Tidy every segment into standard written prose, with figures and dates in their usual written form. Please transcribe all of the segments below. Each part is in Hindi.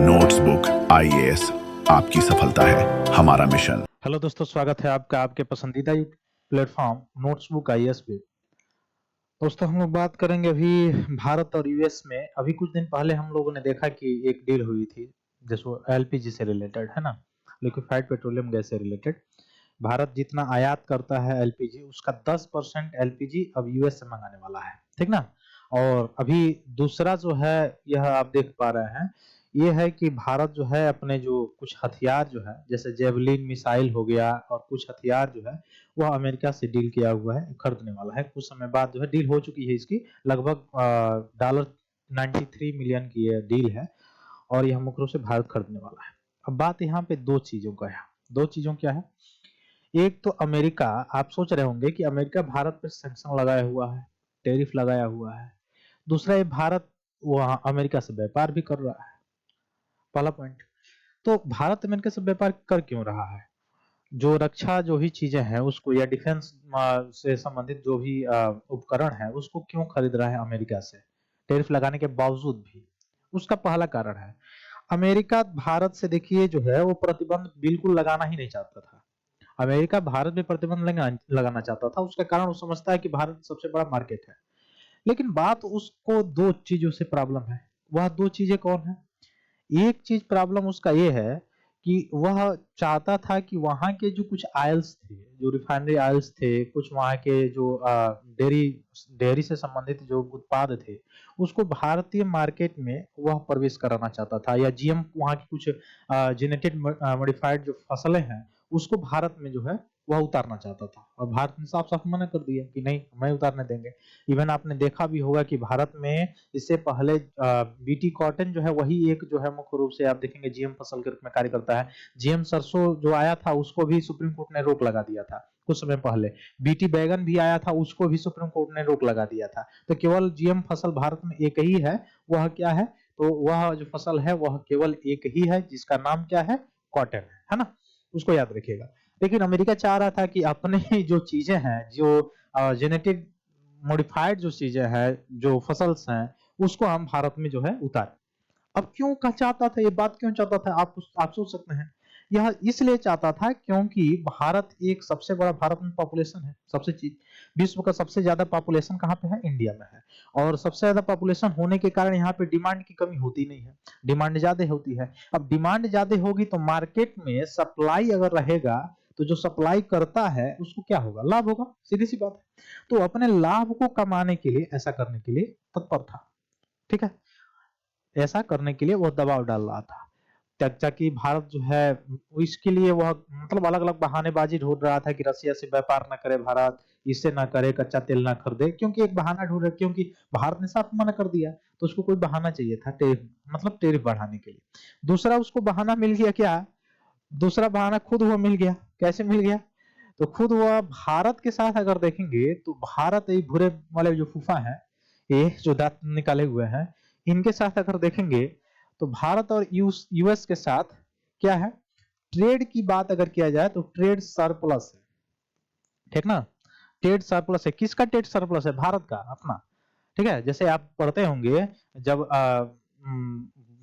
नोट्सबुक आईएएस आपकी सफलता है हमारा मिशन। हेलो दोस्तों, स्वागत है आपका आपके पसंदीदा प्लेटफॉर्म नोट्सबुक आईएएस पे। दोस्तों, हम लोग बात करेंगे अभी भारत और यूएस में। अभी कुछ दिन पहले हम लोगों ने देखा कि एक डील हुई थी, जैसे एलपीजी से रिलेटेड है ना, लिक्विफाइड पेट्रोलियम गैस से रिलेटेड। भारत जितना आयात करता है एलपीजी, उसका 10% एलपीजी अब यूएस से मंगाने वाला है, ठीक ना। और अभी दूसरा जो है, यह आप देख पा रहे हैं, ये है कि भारत जो है अपने जो कुछ हथियार जो है, जैसे जेवलिन मिसाइल हो गया और कुछ हथियार जो है, वह अमेरिका से डील किया हुआ है, खरीदने वाला है। कुछ समय बाद जो है डील हो चुकी है इसकी, लगभग डॉलर 93 मिलियन की ये डील है और यह मुख्य रूप से भारत खरीदने वाला है। अब बात यहाँ पे दो चीजों का है। दो चीजों क्या है? एक तो अमेरिका, आप सोच रहे होंगे कि अमेरिका भारत पर सैंक्शन लगाया हुआ है, टैरिफ लगाया हुआ है। दूसरा, ये भारत वहां अमेरिका से व्यापार भी कर रहा है, पहला पॉइंट। तो भारत अमेरिका से व्यापार कर क्यों रहा है? जो रक्षा जो भी चीजें हैं उसको, या डिफेंस से संबंधित जो भी उपकरण है, उसको क्यों खरीद रहा है अमेरिका से, टैरिफ लगाने के बावजूद भी? उसका पहला कारण है, अमेरिका भारत से, देखिए जो है, वो प्रतिबंध बिल्कुल लगाना ही नहीं चाहता था। अमेरिका भारत में प्रतिबंध लगाना चाहता था। उसका कारण वो समझता है कि भारत सबसे बड़ा मार्केट है। लेकिन बात उसको दो चीजों से प्रॉब्लम है। वह दो चीजें कौन है? एक चीज प्रॉब्लम उसका ये है कि वह चाहता था कि वहां के जो कुछ आयल्स थे, जो रिफाइनरी आयल्स थे, कुछ वहां के जो डेयरी डेयरी से संबंधित जो उत्पाद थे, उसको भारतीय मार्केट में वह प्रवेश कराना चाहता था। या जीएम, वहां की कुछ जेनेटिक मॉडिफाइड जो फसलें हैं, उसको भारत में जो है वह उतारना चाहता था। और भारत ने साफ साफ मना कर दिया कि नहीं, मैं उतारने देंगे। इवन आपने देखा भी होगा कि भारत में इससे पहले बीटी कॉटन जो है, वही एक जो है मुख्य रूप से आप देखेंगे जीएम फसल के रूप में कार्य करता है। जीएम सरसों जो आया था, उसको भी सुप्रीम कोर्ट ने रोक लगा दिया था कुछ समय पहले। बीटी बैगन भी आया था, उसको भी सुप्रीम कोर्ट ने रोक लगा दिया था। तो केवल जीएम फसल भारत में एक ही है। वह क्या है? तो वह जो फसल है वह केवल एक ही है, जिसका नाम क्या है? कॉटन है ना। उसको याद रखिएगा। लेकिन अमेरिका चाह रहा था कि अपने जो चीजें हैं, जो जेनेटिक मॉडिफाइड जो चीजें हैं, जो फसल्स हैं, उसको हम भारत में जो है उतारें। अब क्यों का चाहता था, ये बात क्यों चाहता था, आप सोच सकते हैं। यह इसलिए चाहता था क्योंकि भारत एक सबसे बड़ा, भारत में पॉपुलेशन है, सबसे चीज, विश्व का सबसे ज्यादा पॉपुलेशन कहाँ पे है? इंडिया में है। और सबसे ज्यादा पॉपुलेशन होने के कारण यहाँ पे डिमांड की कमी होती नहीं है, डिमांड ज्यादा होती है। अब डिमांड ज्यादा होगी तो मार्केट में सप्लाई अगर रहेगा, तो जो सप्लाई करता है उसको क्या होगा? लाभ होगा, सीधी सी बात है। तो अपने लाभ को कमाने के लिए, ऐसा करने के लिए तत्पर था, ठीक है। ऐसा करने के लिए वह दबाव डाल रहा था, ताकि भारत जो है, इसके लिए वह मतलब अलग अलग बहानेबाजी ढूंढ रहा था कि रसिया से व्यापार ना करे भारत, इससे ना करे, कच्चा तेल ना खरीदे, क्योंकि एक बहाना ढूंढ रहा, क्योंकि भारत ने साफ मना कर दिया। तो उसको कोई बहाना चाहिए था, टेरिफ, मतलब टेरिफ बढ़ाने के लिए। दूसरा उसको बहाना मिल गया क्या? दूसरा बहाना खुद वो मिल गया। कैसे मिल गया? तो खुद वह भारत के साथ अगर देखेंगे, तो भारत, ये भूरे वाले जो फूफा है, ये जो दांत निकाले हुए हैं, इनके साथ अगर देखेंगे, तो भारत और यूएस के साथ क्या है? ट्रेड की बात अगर किया जाए तो ट्रेड सरप्लस है, ठीक ना। ट्रेड सरप्लस है। किसका ट्रेड सरप्लस है? भारत का, अपना, ठीक है। जैसे आप पढ़ते होंगे, जब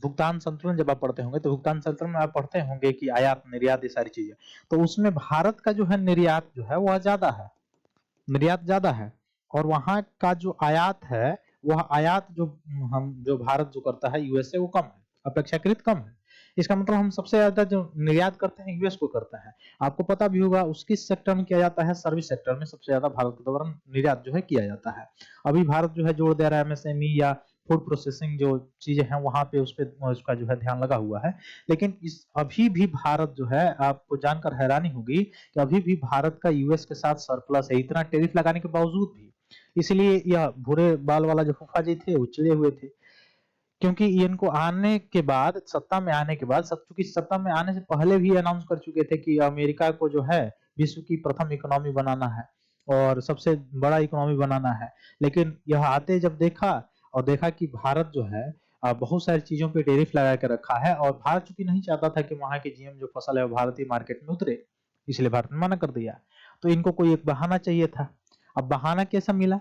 भुगतान संतुलन जब आप पढ़ते होंगे, तो भुगतान संतुलन में आप पढ़ते होंगे कि आयात निर्यात, ये सारी चीजें। तो उसमें भारत का जो है निर्यात जो है वह ज्यादा है, निर्यात ज्यादा है। और वहां का जो आयात है, वह आयात जो भारत जो करता है यूएस से, वो कम है, अपेक्षाकृत कम है। इसका मतलब हम सबसे ज्यादा जो निर्यात करते हैं यूएस को करते हैं। आपको पता भी होगा उस किस सेक्टर में किया जाता है? सर्विस सेक्टर में सबसे ज्यादा भारत के द्वारा निर्यात जो है किया जाता है। अभी भारत जो है जोर दे रहा है एमएसएमई या फूड प्रोसेसिंग जो चीजें हैं, वहां पे उस पे उसका जो है ध्यान लगा हुआ है। लेकिन इस अभी भी भारत जो है, आपको जानकर हैरानी होगी कि अभी भी भारत का यूएस के साथ सरप्लस है, इतना टैरिफ लगाने के बावजूद भी। इसलिए यह भूरे बाल वाला जो फूफा जी थे, वो चिड़े हुए थे, क्योंकि इनको आने के बाद, सत्ता में आने के बाद, सब चूंकि सत्ता में आने से पहले भी अनाउंस कर चुके थे कि अमेरिका को जो है विश्व की प्रथम इकोनॉमी बनाना है और सबसे बड़ा इकोनॉमी बनाना है। लेकिन यह आते जब देखा, और देखा कि भारत जो है बहुत सारी चीजों पे टैरिफ लगा के रखा है, और भारत चूंकि नहीं चाहता था कि वहां की जीएम जो फसल है वो भारतीय मार्केट में उतरे, इसलिए भारत ने मना कर दिया। तो इनको कोई एक बहाना चाहिए था। अब बहाना कैसा मिला?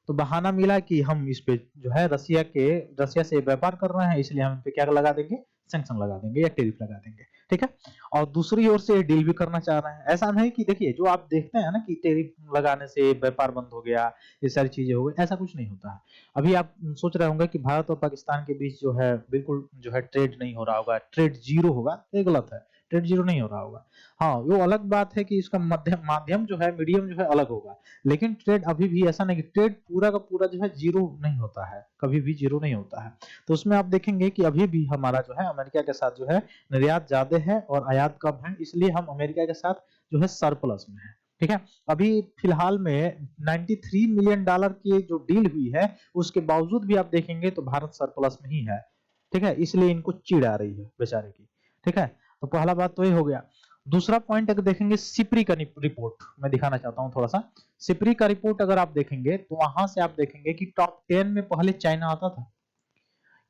तो बहाना मिला कि हम इस पे जो है रसिया से व्यापार कर रहे हैं, इसलिए हम इस पे क्या लगा देंगे? सैंक्शन लगा देंगे या टेरिफ लगा देंगे, ठीक है। और दूसरी ओर से डील भी करना चाह रहे हैं। ऐसा नहीं कि देखिए जो आप देखते हैं ना कि टेरिफ लगाने से व्यापार बंद हो गया, ये सारी चीजें हो गई, ऐसा कुछ नहीं होता है। अभी आप सोच रहे होंगे कि भारत और पाकिस्तान के बीच जो है बिल्कुल जो है ट्रेड नहीं हो रहा होगा, ट्रेड जीरो होगा, ये गलत है। ट्रेड जीरो नहीं हो रहा होगा। हाँ, वो अलग बात है कि इसका माध्यम माध्यम जो है, मीडियम जो है अलग होगा। लेकिन ट्रेड अभी भी ऐसा नहीं कि ट्रेड पूरा का पूरा जो है जीरो नहीं होता है, कभी भी जीरो नहीं होता है। तो उसमें आप देखेंगे कि अभी भी हमारा जो है अमेरिका के साथ जो है निर्यात ज्यादा है और आयात कम है, इसलिए हम अमेरिका के साथ जो है सरप्लस में है, ठीक है। अभी फिलहाल में 93 मिलियन डॉलर की जो डील हुई है, उसके बावजूद भी आप देखेंगे तो भारत सरप्लस में ही है, ठीक है। इसलिए इनको चिढ़ आ रही है बेचारे की, ठीक है। तो पहला बात तो ये हो गया। दूसरा पॉइंट अगर देखेंगे सिप्री का रिपोर्ट मैं दिखाना चाहता हूं थोड़ा सा। सिप्री का रिपोर्ट अगर आप देखेंगे तो वहां से आप देखेंगे कि टॉप 10 में पहले चाइना आता था।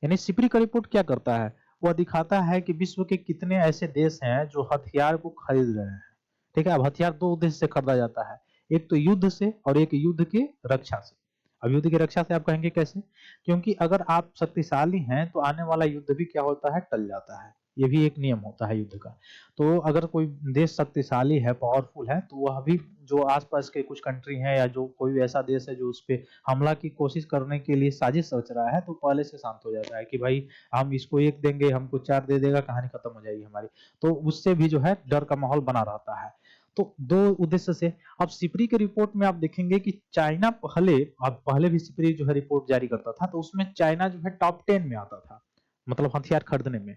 यानी सिप्री का रिपोर्ट क्या करता है, वह दिखाता है कि विश्व के कितने ऐसे देश हैं जो हथियार को खरीद रहे हैं, ठीक है। अब हथियार दो उद्देश्य से खरीदा जाता है, एक तो युद्ध से और एक युद्ध के रक्षा से। अब युद्ध की रक्षा से आप कहेंगे कैसे, क्योंकि अगर आप शक्तिशाली हैं तो आने वाला युद्ध भी क्या होता है, टल जाता है। ये भी एक नियम होता है युद्ध का। तो अगर कोई देश शक्तिशाली है, पावरफुल है, तो वह भी जो आसपास के कुछ कंट्री हैं या जो कोई भी ऐसा देश है जो उस पे हमला की कोशिश करने के लिए साजिश सोच रहा है, तो पहले से शांत हो जाता है कि भाई हम इसको एक देंगे, हमको चार दे देगा, कहानी खत्म हो जाएगी हमारी। तो उससे भी जो है डर का माहौल बना रहता है। तो दो उद्देश्य से। अब सिप्री के रिपोर्ट में आप देखेंगे कि चाइना पहले, अब पहले भी सिप्री जो है रिपोर्ट जारी करता था, तो उसमें चाइना जो है टॉप 10 में आता था, मतलब हथियार खरीदने में।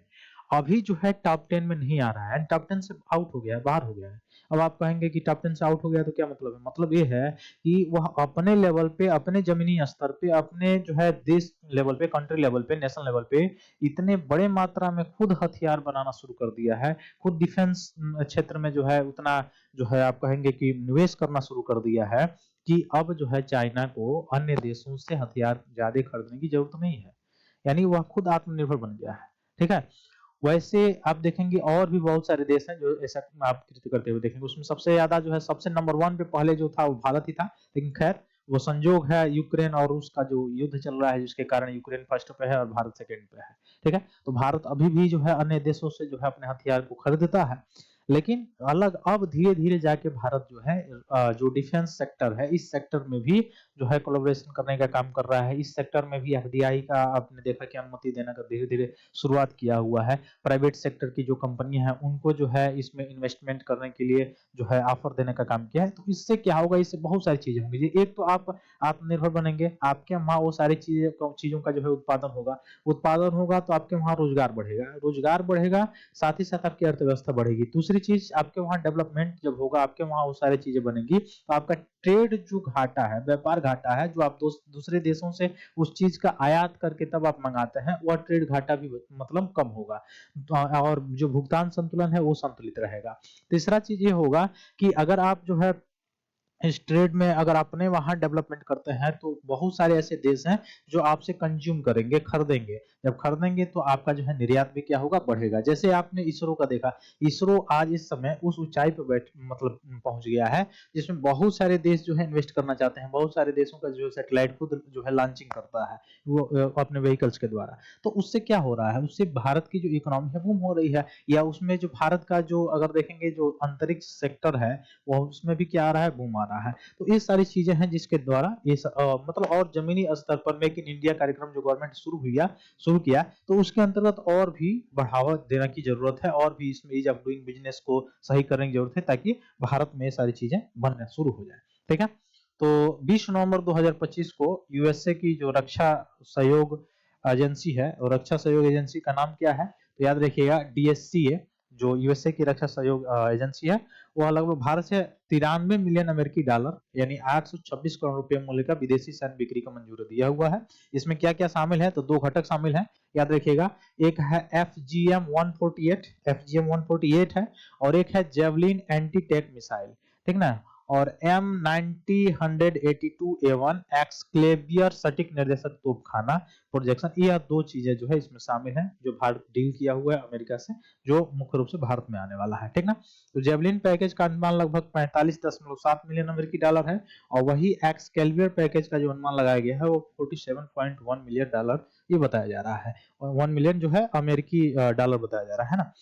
अभी जो है टॉप 10 में नहीं आ रहा है, टॉप 10 से आउट हो गया है, बाहर हो गया है। अब आप कहेंगे कि टॉप 10 से आउट हो गया तो क्या मतलब है, मतलब ये है कि वह अपने लेवल पे, अपने जमीनी स्तर पे, अपने जो है देश लेवल पे, कंट्री लेवल पे, नेशनल लेवल पे इतने बड़े मात्रा में खुद हथियार बनाना शुरू कर दिया है, खुद डिफेंस क्षेत्र में जो है उतना जो है आप कहेंगे कि निवेश करना शुरू कर दिया है कि अब जो है चाइना को अन्य देशों से हथियार ज्यादा खरीदने की जरूरत नहीं है। यानी वह खुद आत्मनिर्भर बन गया है, ठीक है। वैसे आप देखेंगे और भी बहुत सारे देश हैं जो ऐसा आप कृत्य करते हुए देखेंगे। उसमें सबसे ज्यादा जो है, सबसे नंबर वन पे पहले जो था वो भारत ही था, लेकिन खैर वो संजोग है, यूक्रेन और रूस का जो युद्ध चल रहा है जिसके कारण यूक्रेन फर्स्ट पे है और भारत सेकंड पे है, ठीक है। तो भारत अभी भी जो है अन्य देशों से जो है अपने हथियार को खरीदता है, लेकिन अलग अब धीरे धीरे जाके भारत जो है जो डिफेंस सेक्टर है, इस सेक्टर में भी जो है कोलैबोरेशन करने का काम कर रहा है। इस सेक्टर में भी एफडीआई का आपने देखा कि अनुमति देने का धीरे धीरे शुरुआत किया हुआ है। प्राइवेट सेक्टर की जो कंपनियां हैं उनको जो है इसमें इन्वेस्टमेंट करने के लिए जो है ऑफर देने का काम किया है। तो इससे क्या होगा, इससे बहुत सारी चीजें होंगी। एक तो आप आत्मनिर्भर बनेंगे, आपके वहां वो सारी चीजों का जो है उत्पादन होगा, उत्पादन होगा तो आपके वहां रोजगार बढ़ेगा, रोजगार बढ़ेगा, साथ ही साथ आपकी अर्थव्यवस्था बढ़ेगी। दूसरी चीज, आपके वहां डेवलपमेंट जब होगा, आपके वहां वो सारी चीजें बनेगी, तो आपका ट्रेड जो घाटा है, व्यापार घाटा है, जो आप दूसरे देशों से उस चीज का आयात करके तब आप मंगाते हैं, वह ट्रेड घाटा भी मतलब कम होगा। और जो भुगतान संतुलन है वो संतुलित रहेगा। तीसरा चीज ये होगा कि अगर आप जो है इस ट्रेड में अगर अपने वहां डेवलपमेंट करते हैं तो बहुत सारे ऐसे देश हैं जो आपसे कंज्यूम करेंगे, खरीदेंगे। जब खरीदेंगे तो आपका जो है निर्यात भी क्या होगा, बढ़ेगा। जैसे आपने इसरो का देखा, इसरो आज इस समय उस ऊंचाई पर बैठ मतलब पहुंच गया है जिसमें बहुत सारे देश जो है इन्वेस्ट करना चाहते हैं। बहुत सारे देशों का जो सैटेलाइट खुद जो है लॉन्चिंग करता है वो अपने व्हीकल्स के द्वारा। तो उससे क्या हो रहा है, उससे भारत की जो इकोनॉमी है बूम हो रही है, या उसमें जो भारत का जो अगर देखेंगे जो अंतरिक्ष सेक्टर है वो उसमें भी क्या आ रहा है, बूम आ रहा है। तो ये सारी चीजें हैं जिसके द्वारा ये मतलब और जमीनी स्तर पर मेक इन इंडिया कार्यक्रम जो गवर्नमेंट शुरू किया, तो उसके अंतर्गत और भी बढ़ावा देने की जरूरत है, और भी इसमें ईज ऑफ डूइंग बिजनेस को सही करने की जरूरत है ताकि भारत में ये सारी चीजें बनना शुरू हो जाए, ठीक है। तो 20 नवंबर 2025 को यूएसए की जो रक्षा सहयोग एजेंसी है, और रक्षा सहयोग एजेंसी का नाम क्या है, तो याद रखिएगा डीएससीए, जो यूएसए की रक्षा सहयोग एजेंसी है, वह लगभग भारत से 93 मिलियन अमेरिकी डॉलर यानी 826 करोड़ रुपए मूल्य का विदेशी सैन्य बिक्री का मंजूरी दिया हुआ है। इसमें क्या क्या शामिल है, तो दो घटक शामिल है, याद रखिएगा। एक है FGM-148 है, और एक है जेवलिन एंटी टैंक मिसाइल, ठीक ना। और M90-182A1 एक्सक्लेवियर सटीक निर्देशक तोपखाना प्रोजेक्शन, यह दो चीजें जो है इसमें शामिल हैं जो भारत डील किया हुआ है अमेरिका से, जो मुख्य रूप से भारत में आने वाला है, ठीक ना। तो जेवलिन पैकेज का अनुमान लगभग 45.7 मिलियन अमेरिकी डॉलर है, और वही एक्सकेल्वियर पैकेज का जो अनुमान लगाया गया है वो 47.1 मिलियन डॉलर ये बताया जा रहा है। और 1 मिलियन जो है अमेरिकी डॉलर बताया जा रहा है ना।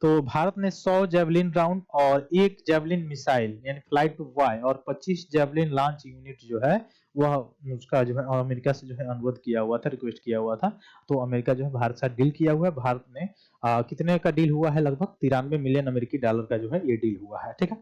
तो भारत ने 100 जेवलिन राउंड और 1 जेवलिन मिसाइल यानी फ्लाई टू वाई और 25 जेवलिन लॉन्च यूनिट जो है वह उसका जो है अमेरिका से जो है अनुरोध किया हुआ था, रिक्वेस्ट किया हुआ था। तो अमेरिका जो है भारत से डील किया हुआ है। भारत ने कितने का डील हुआ है? लगभग 93 मिलियन अमेरिकी डॉलर का जो है ये डील हुआ है, ठीक है।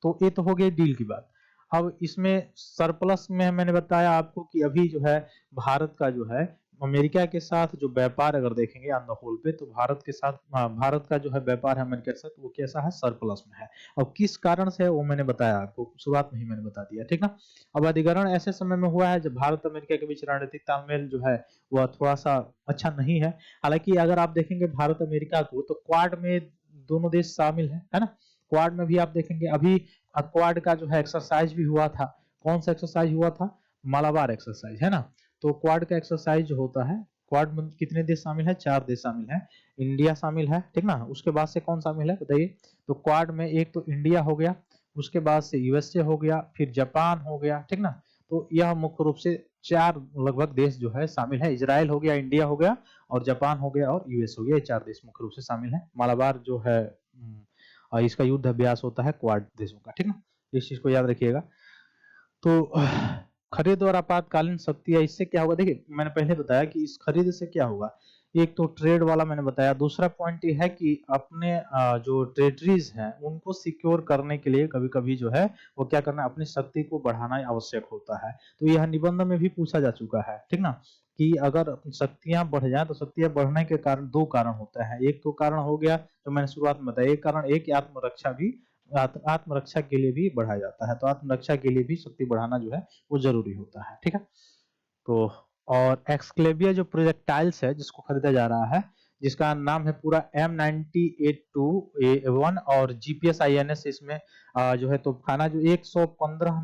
तो ये तो हो गई डील की बात। अब इसमें सरप्लस में मैंने बताया आपको कि अभी जो है भारत का जो है अमेरिका के साथ जो व्यापार अगर देखेंगे ऑन द होल पे, तो भारत के साथ भारत का जो है व्यापार है अमेरिका के साथ, वो कैसा है? सरप्लस में है। और किस कारण से है वो मैंने बताया आपको, शुरुआत में ही मैंने बता दिया, ठीक ना। अब अधिग्रहण ऐसे समय में हुआ है जब भारत अमेरिका के बीच रणनीतिक तालमेल जो है वह थोड़ा सा अच्छा नहीं है। हालांकि अगर आप देखेंगे भारत अमेरिका को, तो क्वाड में दोनों देश शामिल है ना। क्वाड में भी आप देखेंगे अभी क्वाड का जो है एक्सरसाइज भी हुआ था। कौन सा एक्सरसाइज हुआ था? मालाबार एक्सरसाइज, है ना। तो क्वाड का एक्सरसाइज जो होता है, क्वाड में कितने देश शामिल है? 4 देश शामिल है। इंडिया शामिल है, ठीक ना। उसके बाद से कौन शामिल है बताइए? तो क्वाड में एक तो इंडिया हो गया, उसके बाद से यूएसए हो गया, फिर जापान हो गया, ठीक ना। तो यह मुख्य रूप से 4 लगभग देश जो है शामिल है। इजराइल हो गया, इंडिया हो गया और जापान हो गया और यूएस हो गया। ये 4 देश मुख्य रूप से शामिल है। मालाबार जो है इसका युद्ध अभ्यास होता है क्वाड देशों का, ठीक ना। इस चीज को याद रखिएगा। तो खरीद और आपातकालीन शक्ति है, इससे क्या होगा? देखिए मैंने पहले बताया कि इस खरीद से क्या होगा। एक तो ट्रेड वाला मैंने बताया, दूसरा पॉइंट ये है कि अपने जो टेरिटरीज हैं उनको सिक्योर करने के लिए कभी कभी जो है वो क्या करना है? अपनी शक्ति को बढ़ाना आवश्यक होता है। तो यह निबंध में भी पूछा जा चुका है, ठीक ना, कि अगर शक्तियां बढ़ जाए तो शक्तियां बढ़ने के कारण 2 कारण होते हैं। एक तो कारण हो गया जो मैंने शुरुआत में बताया, एक कारण एक आत्मरक्षा भी आत्मरक्षा के लिए भी बढ़ाया जाता है। तो आत्मरक्षा के लिए भी शक्ति बढ़ाना जो है वो जरूरी होता है, ठीक है। तो और एक्सक्लेविया जो प्रोजेक्टाइल्स है जिसको खरीदा जा रहा है, जिसका नाम है पूरा M90A2A1 और जीपीएस आईएनएस, इसमें जो है तोपखाना जो 115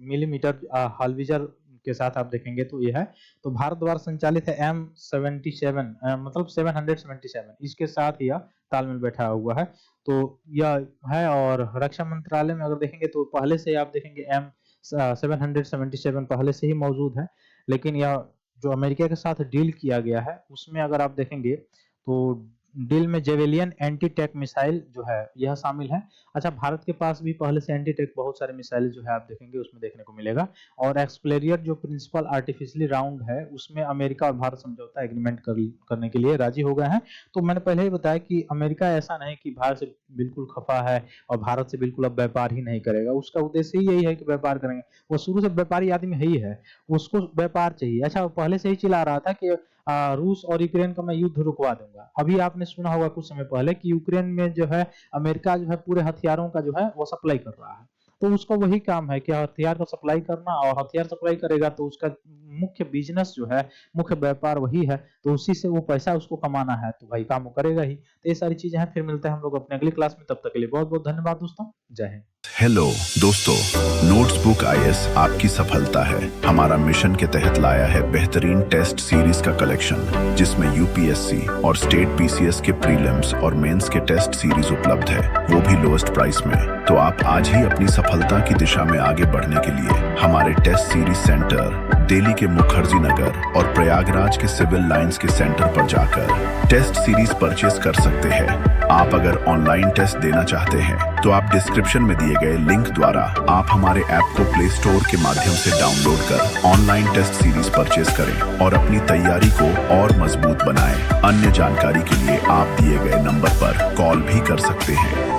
मिलीमीटर हालविजर के साथ आप देखेंगे तो ये है। तो भारत द्वारा संचालित है M77 मतलब 777, इसके साथ यह तालमेल बैठा हुआ है। तो यह है। और रक्षा मंत्रालय में अगर देखेंगे तो पहले से आप देखेंगे M777 पहले से ही मौजूद है। लेकिन यह जो अमेरिका के साथ डील किया गया है उसमें अगर आप देखेंगे तो डील में जेवेलियन एंटी टैंक मिसाइल जो है यह शामिल है। अच्छा, भारत के पास भी पहले से एंटी टैंक बहुत सारे मिसाइल जो है आप देखेंगे उसमें देखने को मिलेगा। और एक्सप्लेरियर जो प्रिंसिपल आर्टिफिशियली राउंड है उसमें अमेरिका और भारत समझौता एग्रीमेंट करने के लिए राजी हो गए हैं। तो मैंने पहले ही बताया कि अमेरिका ऐसा नहीं कि भारत से बिल्कुल खफा है और भारत से बिल्कुल अब व्यापार ही नहीं करेगा। उसका उद्देश्य ही यही है कि व्यापार करेंगे। वो शुरू से व्यापारी आदमी है ही है, उसको व्यापार चाहिए। अच्छा, वो पहले से ही चिल्ला रहा था कि रूस और यूक्रेन का मैं युद्ध रुकवा दूंगा। अभी आपने सुना होगा कुछ समय पहले कि यूक्रेन में जो है अमेरिका जो है पूरे हथियारों का जो है वो सप्लाई कर रहा है। तो उसका वही काम है कि हथियार का सप्लाई करना, और हथियार सप्लाई करेगा तो उसका मुख्य बिजनेस जो है, मुख्य व्यापार वही है। तो उसी से वो पैसा उसको कमाना है, तो भाई काम वो करेगा ही। तो ये सारी चीजें हैं। फिर मिलते हैं हम लोग अपने अगली क्लास में। तब तक के लिए बहुत बहुत धन्यवाद दोस्तों। जय हिंद। हेलो दोस्तों, नोट्सबुक आईएएस आपकी सफलता है। हमारा मिशन के तहत लाया है बेहतरीन टेस्ट सीरीज का कलेक्शन, जिसमें यूपीएससी और स्टेट पीसीएस के प्रीलिम्स और मेंस के टेस्ट सीरीज उपलब्ध है, वो भी लोएस्ट प्राइस में। तो आप आज ही अपनी सफलता की दिशा में आगे बढ़ने के लिए हमारे टेस्ट सीरीज सेंटर दिल्ली के मुखर्जी नगर और प्रयागराज के सिविल लाइंस के सेंटर पर जाकर टेस्ट सीरीज परचेज कर सकते हैं। आप अगर ऑनलाइन टेस्ट देना चाहते हैं तो आप डिस्क्रिप्शन में दिए गए लिंक द्वारा आप हमारे ऐप को प्ले स्टोर के माध्यम से डाउनलोड कर ऑनलाइन टेस्ट सीरीज परचेज करें और अपनी तैयारी को और मजबूत बनाएं। अन्य जानकारी के लिए आप दिए गए नंबर पर कॉल भी कर सकते हैं।